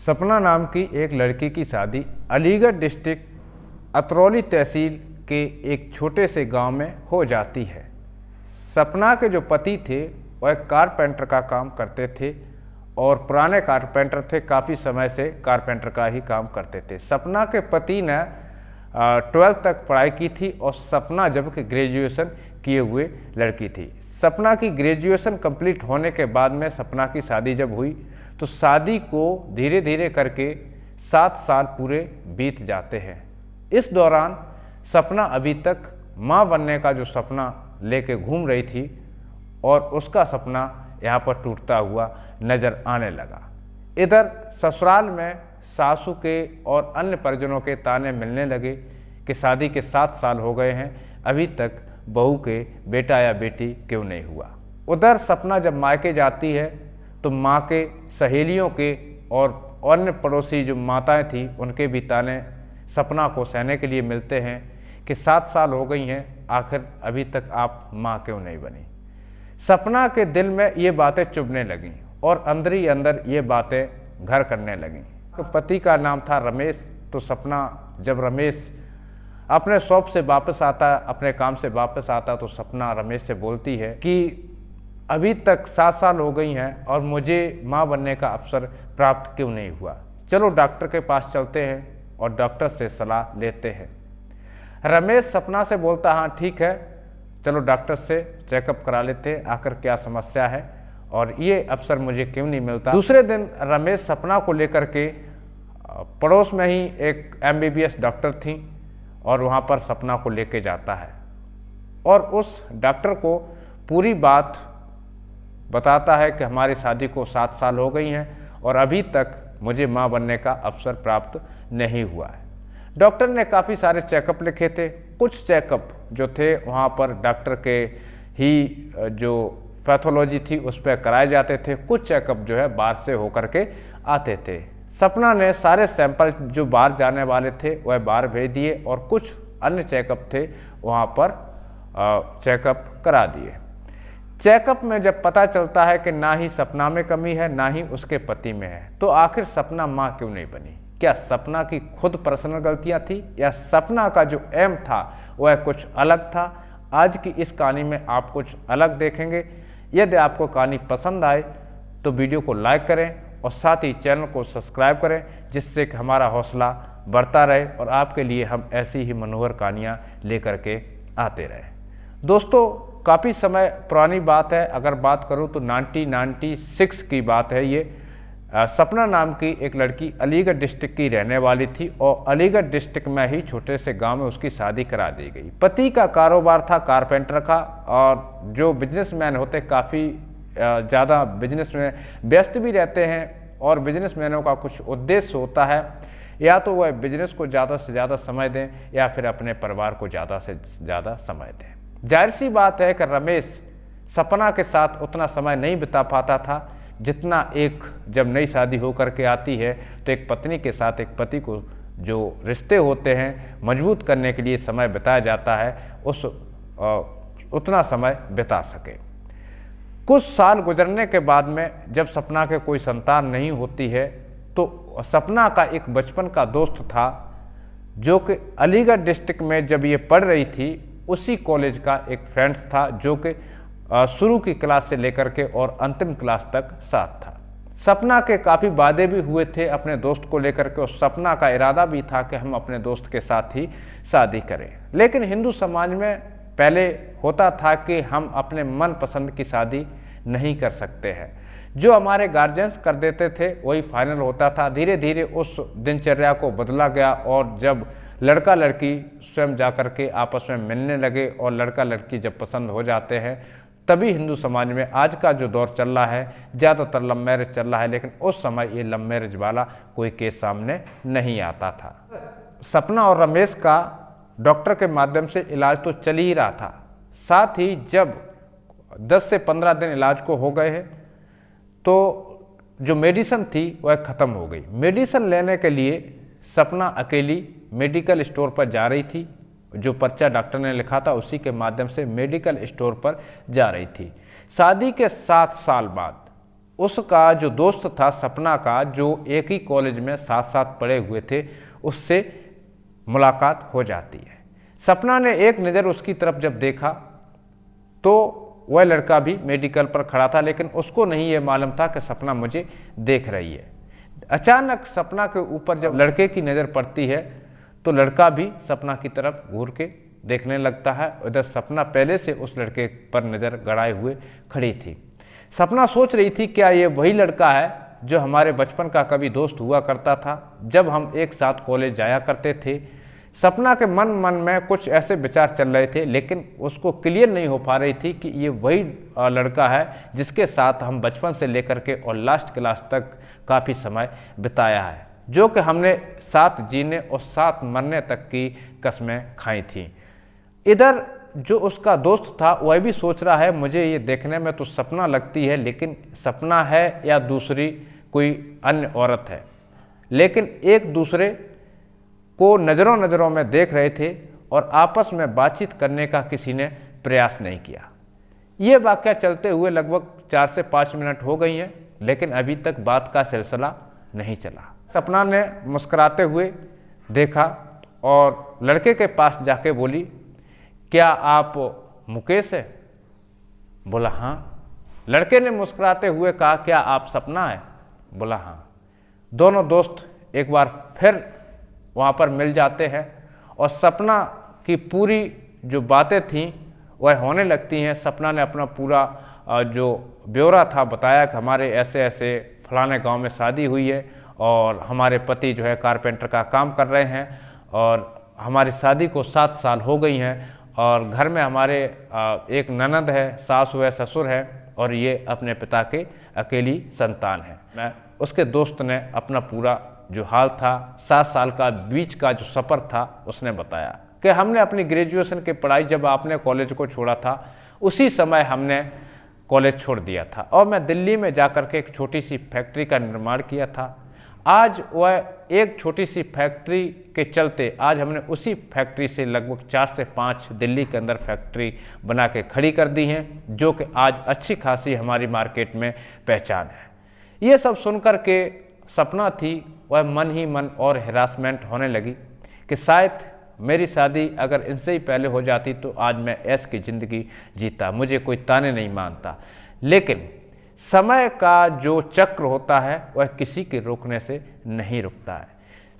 सपना नाम की एक लड़की की शादी अलीगढ़ डिस्ट्रिक्ट अतरौली तहसील के एक छोटे से गांव में हो जाती है। सपना के जो पति थे वह कारपेंटर का काम करते थे और पुराने कारपेंटर थे, काफ़ी समय से कारपेंटर का ही काम करते थे। सपना के पति ने 12th तक पढ़ाई की थी और सपना जबकि ग्रेजुएशन किए हुए लड़की थी। सपना की ग्रेजुएशन कंप्लीट होने के बाद में सपना की शादी जब हुई तो शादी को धीरे धीरे करके 7 साल पूरे बीत जाते हैं। इस दौरान सपना अभी तक माँ बनने का जो सपना लेके घूम रही थी और उसका सपना यहाँ पर टूटता हुआ नज़र आने लगा। इधर ससुराल में सासू के और अन्य परिजनों के ताने मिलने लगे कि शादी के 7 साल हो गए हैं, अभी तक बहू के बेटा या बेटी क्यों नहीं हुआ। उधर सपना जब मायके जाती है तो माँ के सहेलियों के और अन्य पड़ोसी जो माताएं थी उनके भी ताने सपना को सहने के लिए मिलते हैं कि 7 साल हो गई हैं, आखिर अभी तक आप माँ क्यों नहीं बनी। सपना के दिल में ये बातें चुभने लगीं और अंदर ही अंदर ये बातें घर करने लगीं। तो पति का नाम था रमेश। तो सपना जब रमेश अपने शॉप से वापस आता, अपने काम से वापस आता, तो सपना रमेश से बोलती है कि अभी तक 7 साल हो गई हैं और मुझे माँ बनने का अवसर प्राप्त क्यों नहीं हुआ। चलो डॉक्टर के पास चलते हैं और डॉक्टर से सलाह लेते हैं। रमेश सपना से बोलता, हाँ ठीक है, चलो डॉक्टर से चेकअप करा लेते हैं, आखिर क्या समस्या है और ये अवसर मुझे क्यों नहीं मिलता। दूसरे दिन रमेश सपना को लेकर के पड़ोस में ही एक MBBS डॉक्टर थी और वहाँ पर सपना को लेके जाता है और उस डॉक्टर को पूरी बात बताता है कि हमारी शादी को 7 साल हो गई हैं और अभी तक मुझे माँ बनने का अवसर प्राप्त नहीं हुआ है। डॉक्टर ने काफ़ी सारे चेकअप लिखे थे। कुछ चेकअप जो थे वहाँ पर डॉक्टर के ही जो पैथोलॉजी थी उस पर कराए जाते थे, कुछ चेकअप जो है बाहर से होकर के आते थे। सपना ने सारे सैंपल जो बाहर जाने वाले थे वह बाहर भेज दिए और कुछ अन्य चेकअप थे वहाँ पर चेकअप करा दिए। चेकअप में जब पता चलता है कि ना ही सपना में कमी है ना ही उसके पति में है, तो आखिर सपना माँ क्यों नहीं बनी। क्या सपना की खुद पर्सनल गलतियाँ थी या सपना का जो एम था वह कुछ अलग था। आज की इस कहानी में आप कुछ अलग देखेंगे। यदि आपको कहानी पसंद आए तो वीडियो को लाइक करें और साथ ही चैनल को सब्सक्राइब करें, जिससे कि हमारा हौसला बढ़ता रहे और आपके लिए हम ऐसी ही मनोहर कहानियाँ लेकर के आते रहें। दोस्तों, काफ़ी समय पुरानी बात है, अगर बात करूं तो 1996 की बात है। ये सपना नाम की एक लड़की अलीगढ़ डिस्ट्रिक्ट की रहने वाली थी और अलीगढ़ डिस्ट्रिक्ट में ही छोटे से गांव में उसकी शादी करा दी गई। पति का कारोबार था कारपेंटर का और जो बिजनेसमैन होते काफ़ी ज़्यादा बिजनेस में व्यस्त भी रहते हैं और बिजनेसमैनों का कुछ उद्देश्य होता है, या तो वह बिजनेस को ज़्यादा से ज़्यादा समय दें या फिर अपने परिवार को ज़्यादा से ज़्यादा समय दें। जाहिर सी बात है कि रमेश सपना के साथ उतना समय नहीं बिता पाता था जितना एक जब नई शादी हो करके आती है तो एक पत्नी के साथ एक पति को जो रिश्ते होते हैं मजबूत करने के लिए समय बिताया जाता है, उतना समय बिता सके। कुछ साल गुजरने के बाद में जब सपना के कोई संतान नहीं होती है तो सपना का एक बचपन का दोस्त था जो कि अलीगढ़ डिस्ट्रिक्ट में जब ये पढ़ रही थी उसी कॉलेज का एक फ्रेंड्स था जो कि शुरू की क्लास से लेकर के और अंतिम क्लास तक साथ था। सपना के काफ़ी वादे भी हुए थे अपने दोस्त को लेकर के और सपना का इरादा भी था कि हम अपने दोस्त के साथ ही शादी करें। लेकिन हिंदू समाज में पहले होता था कि हम अपने मन पसंद की शादी नहीं कर सकते हैं, जो हमारे गार्जियंस कर देते थे वही फाइनल होता था। धीरे धीरे उस दिनचर्या को बदला गया और जब लड़का लड़की स्वयं जाकर के आपस में मिलने लगे और लड़का लड़की जब पसंद हो जाते हैं तभी हिंदू समाज में आज का जो दौर चल रहा है ज़्यादातर लव मैरिज चल रहा है, लेकिन उस समय ये लव मैरिज वाला कोई केस सामने नहीं आता था। सपना और रमेश का डॉक्टर के माध्यम से इलाज तो चल ही रहा था, साथ ही जब 10 से 15 दिन इलाज को हो गए हैं तो जो मेडिसिन थी वह ख़त्म हो गई। मेडिसिन लेने के लिए सपना अकेली मेडिकल स्टोर पर जा रही थी, जो पर्चा डॉक्टर ने लिखा था उसी के माध्यम से मेडिकल स्टोर पर जा रही थी। शादी के 7 साल बाद उसका जो दोस्त था सपना का, जो एक ही कॉलेज में साथ साथ पढ़े हुए थे, उससे मुलाकात हो जाती है। सपना ने एक नज़र उसकी तरफ जब देखा तो वह लड़का भी मेडिकल पर खड़ा था, लेकिन उसको नहीं ये मालूम था कि सपना मुझे देख रही है। अचानक सपना के ऊपर जब लड़के की नज़र पड़ती है तो लड़का भी सपना की तरफ घूर के देखने लगता है। उधर सपना पहले से उस लड़के पर नज़र गड़ाए हुए खड़ी थी। सपना सोच रही थी क्या ये वही लड़का है जो हमारे बचपन का कभी दोस्त हुआ करता था, जब हम एक साथ कॉलेज जाया करते थे। सपना के मन में कुछ ऐसे विचार चल रहे थे, लेकिन उसको क्लियर नहीं हो पा रही थी कि ये वही लड़का है जिसके साथ हम बचपन से लेकर के और लास्ट क्लास तक काफ़ी समय बिताया है, जो कि हमने साथ जीने और साथ मरने तक की कस्में खाई थी। इधर जो उसका दोस्त था वह भी सोच रहा है मुझे ये देखने में तो सपना लगती है, लेकिन सपना है या दूसरी कोई अन्य औरत है। लेकिन एक दूसरे को नज़रों नज़रों में देख रहे थे और आपस में बातचीत करने का किसी ने प्रयास नहीं किया। ये वाक़या चलते हुए लगभग 4 से 5 मिनट हो गई हैं, लेकिन अभी तक बात का सिलसिला नहीं चला। सपना ने मुस्कुराते हुए देखा और लड़के के पास जाके बोली, क्या आप मुकेश है? बोला हाँ। लड़के ने मुस्कुराते हुए कहा, क्या आप सपना है? बोला हाँ। दोनों दोस्त एक बार फिर वहाँ पर मिल जाते हैं और सपना की पूरी जो बातें थीं वह होने लगती हैं। सपना ने अपना पूरा जो ब्यौरा था बताया कि हमारे ऐसे ऐसे फलाने गांव में शादी हुई है और हमारे पति जो है कारपेंटर का काम कर रहे हैं और हमारी शादी को 7 साल हो गई हैं और घर में हमारे एक ननद है, सासू है, ससुर है और ये अपने पिता के अकेली संतान है। मैं उसके दोस्त ने अपना पूरा जो हाल था, 7 साल का बीच का जो सफ़र था, उसने बताया कि हमने अपनी ग्रेजुएशन की पढ़ाई जब आपने कॉलेज को छोड़ा था उसी समय हमने कॉलेज छोड़ दिया था और मैं दिल्ली में जाकर के एक छोटी सी फैक्ट्री का निर्माण किया था। आज वह एक छोटी सी फैक्ट्री के चलते आज हमने उसी फैक्ट्री से लगभग 4 से 5 दिल्ली के अंदर फैक्ट्री बना के खड़ी कर दी हैं, जो कि आज अच्छी खासी हमारी मार्केट में पहचान है। ये सब सुनकर के सपना थी वह मन ही मन और हिरासमेंट होने लगी कि शायद मेरी शादी अगर इनसे ही पहले हो जाती तो आज मैं ऐश की ज़िंदगी जीता, मुझे कोई ताने नहीं मानता। लेकिन समय का जो चक्र होता है वह किसी के रोकने से नहीं रुकता है।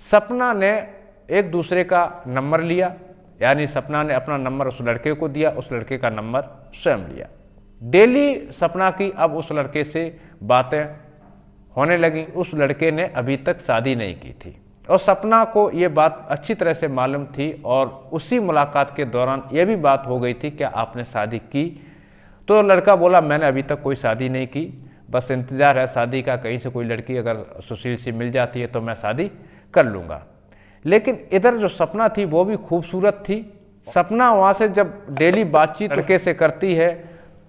सपना ने एक दूसरे का नंबर लिया, यानी सपना ने अपना नंबर उस लड़के को दिया, उस लड़के का नंबर स्वयं लिया। डेली सपना की अब उस लड़के से बातें होने लगी। उस लड़के ने अभी तक शादी नहीं की थी और सपना को ये बात अच्छी तरह से मालूम थी और उसी मुलाकात के दौरान ये भी बात हो गई थी क्या आपने शादी की? तो लड़का बोला मैंने अभी तक कोई शादी नहीं की, बस इंतज़ार है शादी का, कहीं से कोई लड़की अगर सुशील सी मिल जाती है तो मैं शादी कर लूँगा। लेकिन इधर जो सपना थी वो भी खूबसूरत थी। सपना वहाँ से जब डेली बातचीत लड़के से करती है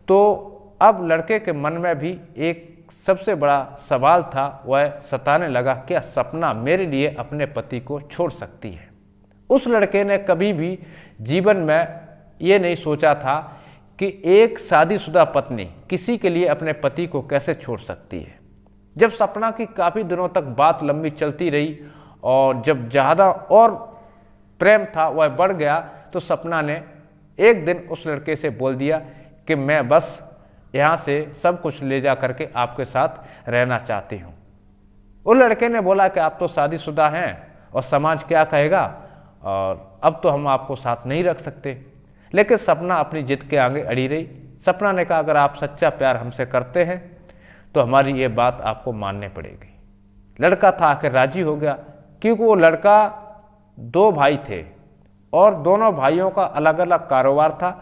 तो अब लड़के के मन में भी एक सबसे बड़ा सवाल था, वह सताने लगा क्या सपना मेरे लिए अपने पति को छोड़ सकती है? उस लड़के ने कभी भी जीवन में ये नहीं सोचा था कि एक शादीशुदा पत्नी किसी के लिए अपने पति को कैसे छोड़ सकती है। जब सपना की काफ़ी दिनों तक बात लंबी चलती रही और जब ज़्यादा और प्रेम था वह बढ़ गया तो सपना ने एक दिन उस लड़के से बोल दिया कि मैं बस यहाँ से सब कुछ ले जा करके आपके साथ रहना चाहती हूँ। उस लड़के ने बोला कि आप तो शादीशुदा हैं और समाज क्या कहेगा और अब तो हम आपको साथ नहीं रख सकते। लेकिन सपना अपनी जिद के आगे अड़ी रही। सपना ने कहा अगर आप सच्चा प्यार हमसे करते हैं तो हमारी ये बात आपको माननी पड़ेगी। लड़का था आखिर राजी हो गया, क्योंकि वो लड़का 2 भाई थे और दोनों भाइयों का अलग अलग कारोबार था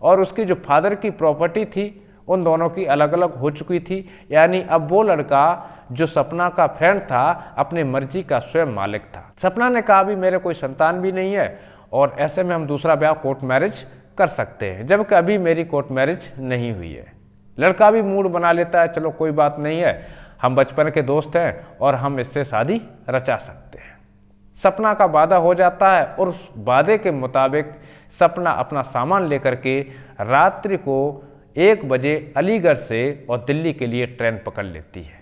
और उसकी जो फादर की प्रॉपर्टी थी उन दोनों की अलग अलग हो चुकी थी। यानी अब वो लड़का जो सपना का फ्रेंड था अपनी मर्जी का स्वयं मालिक था। सपना ने कहा अभी मेरे कोई संतान भी नहीं है और ऐसे में हम दूसरा ब्याह कोर्ट मैरिज कर सकते हैं, जबकि अभी मेरी कोर्ट मैरिज नहीं हुई है। लड़का भी मूड बना लेता है चलो कोई बात नहीं है, हम बचपन के दोस्त हैं और हम इससे शादी रचा सकते हैं। सपना का वादा हो जाता है और उस वादे के मुताबिक सपना अपना सामान लेकर के रात्रि को 1 बजे अलीगढ़ से और दिल्ली के लिए ट्रेन पकड़ लेती है।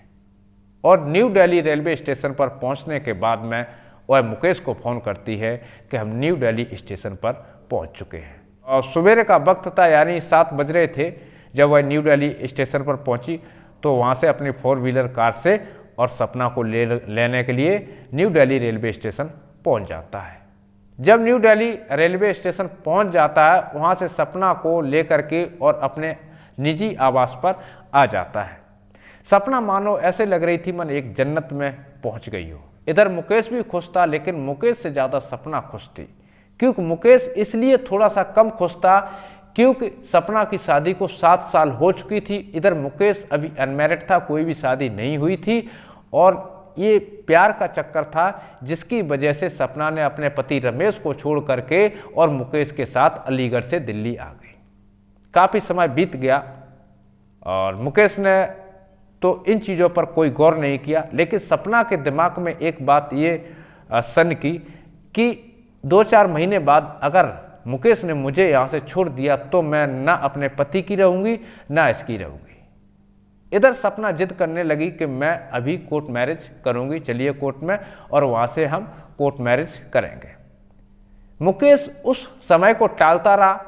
और न्यू दिल्ली रेलवे स्टेशन पर पहुंचने के बाद में वह मुकेश को फ़ोन करती है कि हम न्यू दिल्ली स्टेशन पर पहुंच चुके हैं। और सवेरे का वक्त था, यानी 7 बज रहे थे जब वह न्यू दिल्ली स्टेशन पर पहुंची। तो वहां से अपनी 4 व्हीलर कार से और सपना को लेने के लिए न्यू दिल्ली रेलवे स्टेशन पहुंच जाता है। जब न्यू दिल्ली रेलवे स्टेशन पहुंच जाता है, वहां से सपना को लेकर के और अपने निजी आवास पर आ जाता है। सपना मानो ऐसे लग रही थी मन एक जन्नत में पहुंच गई हो। इधर मुकेश भी खुश था, लेकिन मुकेश से ज़्यादा सपना खुश थी। क्योंकि मुकेश इसलिए थोड़ा सा कम खुश था क्योंकि सपना की शादी को 7 साल हो चुकी थी। इधर मुकेश अभी अनमैरिड था, कोई भी शादी नहीं हुई थी और ये प्यार का चक्कर था, जिसकी वजह से सपना ने अपने पति रमेश को छोड़ करके और मुकेश के साथ अलीगढ़ से दिल्ली आ गई। काफ़ी समय बीत गया और मुकेश ने तो इन चीज़ों पर कोई गौर नहीं किया, लेकिन सपना के दिमाग में एक बात ये सन की कि 2-4 महीने बाद अगर मुकेश ने मुझे यहाँ से छोड़ दिया तो मैं ना अपने पति की रहूँगी ना इसकी रहूँगी। इधर सपना जिद करने लगी कि मैं अभी कोर्ट मैरिज करूँगी, चलिए कोर्ट में, और वहाँ से हम कोर्ट मैरिज करेंगे। मुकेश उस समय को टालता रहा।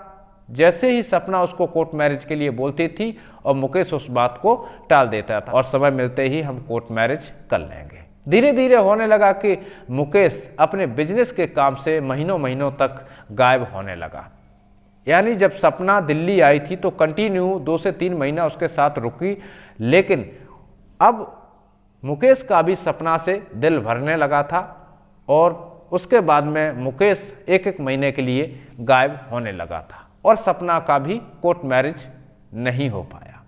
जैसे ही सपना उसको कोर्ट मैरिज के लिए बोलती थी और मुकेश उस बात को टाल देता था और समय मिलते ही हम कोर्ट मैरिज कर लेंगे। धीरे धीरे होने लगा कि मुकेश अपने बिजनेस के काम से महीनों महीनों तक गायब होने लगा। यानी जब सपना दिल्ली आई थी तो कंटिन्यू 2 से 3 महीना उसके साथ रुकी, लेकिन अब मुकेश का भी सपना से दिल भरने लगा था और उसके बाद में मुकेश 1-1 महीने के लिए गायब होने लगा था और सपना का भी कोर्ट मैरिज नहीं हो पाया।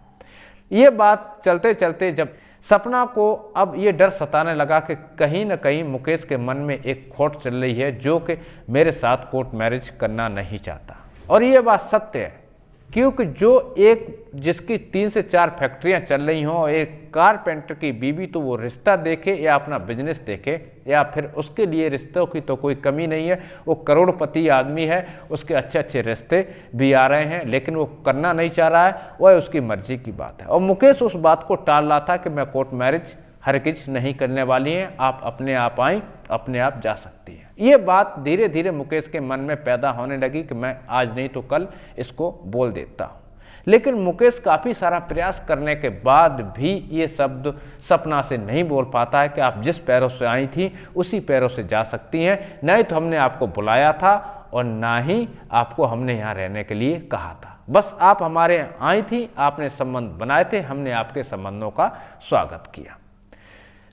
ये बात चलते चलते जब सपना को अब ये डर सताने लगा कि कहीं ना कहीं मुकेश के मन में एक खोट चल रही है जो कि मेरे साथ कोर्ट मैरिज करना नहीं चाहता। और ये बात सत्य है, क्योंकि जो एक जिसकी 3 से 4 फैक्ट्रियां चल रही हों, एक कारपेंटर की बीवी, तो वो रिश्ता देखे या अपना बिजनेस देखे या फिर उसके लिए रिश्तों की तो कोई कमी नहीं है। वो करोड़पति आदमी है, उसके अच्छे अच्छे रिश्ते भी आ रहे हैं, लेकिन वो करना नहीं चाह रहा है, वह उसकी मर्जी की बात है। और मुकेश उस बात को टाल रहा था कि मैं कोर्ट मैरिज हरगिज नहीं करने वाली हैं, आप अपने आप आएँ, अपने आप जा सकती है। ये बात धीरे धीरे मुकेश के मन में पैदा होने लगी कि मैं आज नहीं तो कल इसको बोल देता हूँ। लेकिन मुकेश काफ़ी सारा प्रयास करने के बाद भी ये शब्द सपना से नहीं बोल पाता है कि आप जिस पैरों से आई थी उसी पैरों से जा सकती हैं, नहीं तो हमने आपको बुलाया था और ना ही आपको हमने यहाँ रहने के लिए कहा था। बस आप हमारे यहाँ आई थी, आपने संबंध बनाए थे, हमने आपके संबंधों का स्वागत किया।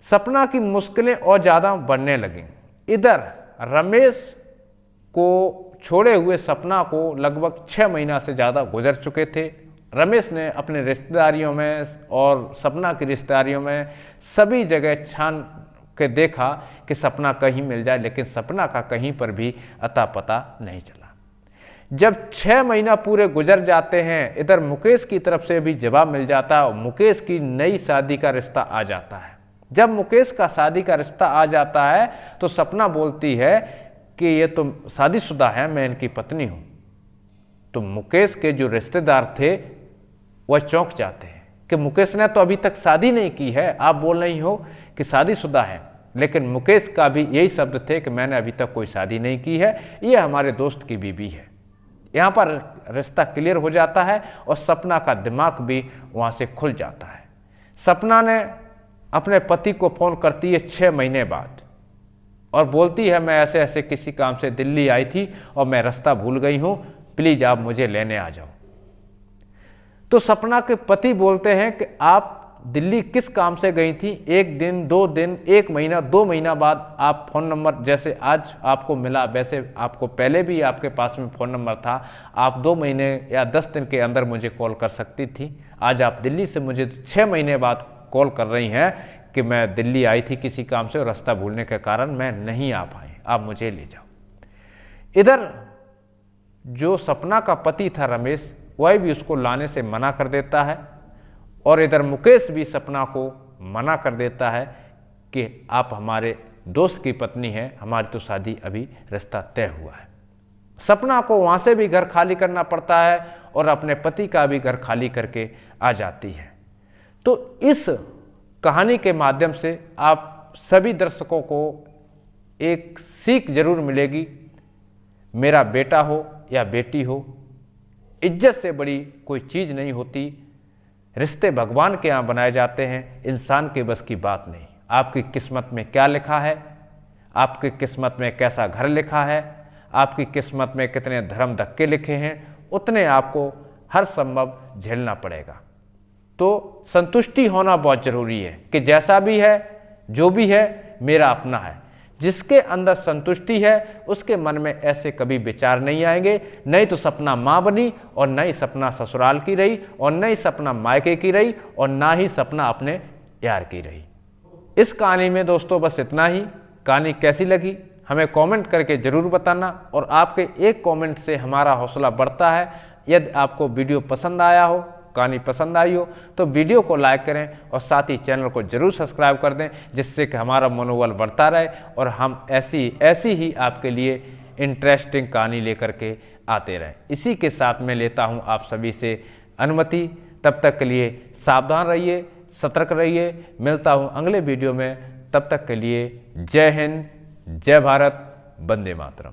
सपना की मुश्किलें और ज़्यादा बढ़ने लगीं। इधर रमेश को छोड़े हुए सपना को लगभग 6 महीना से ज़्यादा गुजर चुके थे। रमेश ने अपने रिश्तेदारियों में और सपना की रिश्तेदारियों में सभी जगह छान के देखा कि सपना कहीं मिल जाए, लेकिन सपना का कहीं पर भी अता पता नहीं चला। जब 6 महीना पूरे गुजर जाते हैं, इधर मुकेश की तरफ से भी जवाब मिल जाता है और मुकेश की नई शादी का रिश्ता आ जाता है। जब मुकेश का शादी का रिश्ता आ जाता है तो सपना बोलती है कि ये तो शादीशुदा है, मैं इनकी पत्नी हूँ। तो मुकेश के जो रिश्तेदार थे वह चौंक जाते हैं कि मुकेश ने तो अभी तक शादी नहीं की है, आप बोल रही हो कि शादीशुदा है। लेकिन मुकेश का भी यही शब्द थे कि मैंने अभी तक कोई शादी नहीं की है, ये हमारे दोस्त की बीवी है। यहाँ पर रिश्ता क्लियर हो जाता है और सपना का दिमाग भी वहाँ से खुल जाता है। सपना ने अपने पति को फ़ोन करती है 6 महीने बाद और बोलती है मैं ऐसे ऐसे किसी काम से दिल्ली आई थी और मैं रास्ता भूल गई हूँ, प्लीज़ आप मुझे लेने आ जाओ। तो सपना के पति बोलते हैं कि आप दिल्ली किस काम से गई थी? 1 दिन, 2 दिन, 1 महीना, 2 महीना बाद आप फ़ोन नंबर जैसे आज आपको मिला वैसे आपको पहले भी आपके पास में फ़ोन नंबर था, आप 2 महीने या 10 दिन के अंदर मुझे कॉल कर सकती थी। आज आप दिल्ली से मुझे 6 महीने बाद कॉल कर रही हैं कि मैं दिल्ली आई थी किसी काम से और रास्ता भूलने के कारण मैं नहीं आ पाई, आप मुझे ले जाओ। इधर जो सपना का पति था रमेश, वह भी उसको लाने से मना कर देता है और इधर मुकेश भी सपना को मना कर देता है कि आप हमारे दोस्त की पत्नी हैं, हमारी तो शादी अभी रिश्ता तय हुआ है। सपना को वहाँ से भी घर खाली करना पड़ता है और अपने पति का भी घर खाली करके आ जाती है। तो इस कहानी के माध्यम से आप सभी दर्शकों को एक सीख जरूर मिलेगी। मेरा बेटा हो या बेटी हो, इज्जत से बड़ी कोई चीज़ नहीं होती। रिश्ते भगवान के यहाँ बनाए जाते हैं, इंसान के बस की बात नहीं। आपकी किस्मत में क्या लिखा है, आपकी किस्मत में कैसा घर लिखा है, आपकी किस्मत में कितने धर्म धक्के लिखे हैं, उतने आपको हर संभव झेलना पड़ेगा। तो संतुष्टि होना बहुत ज़रूरी है कि जैसा भी है, जो भी है, मेरा अपना है। जिसके अंदर संतुष्टि है उसके मन में ऐसे कभी विचार नहीं आएंगे, नहीं तो सपना माँ बनी और न ही सपना ससुराल की रही और न ही सपना मायके की रही और ना ही सपना अपने यार की रही। इस कहानी में दोस्तों बस इतना ही। कहानी कैसी लगी हमें कमेंट करके ज़रूर बताना, और आपके एक कमेंट से हमारा हौसला बढ़ता है। यदि आपको वीडियो पसंद आया हो, कहानी पसंद आई हो, तो वीडियो को लाइक करें और साथ ही चैनल को जरूर सब्सक्राइब कर दें, जिससे कि हमारा मनोबल बढ़ता रहे और हम ऐसी ही आपके लिए इंटरेस्टिंग कहानी लेकर के आते रहें। इसी के साथ मैं लेता हूं आप सभी से अनुमति। तब तक के लिए सावधान रहिए, सतर्क रहिए। मिलता हूं अगले वीडियो में। तब तक के लिए जय हिंद, जय भारत, वंदे मातरम।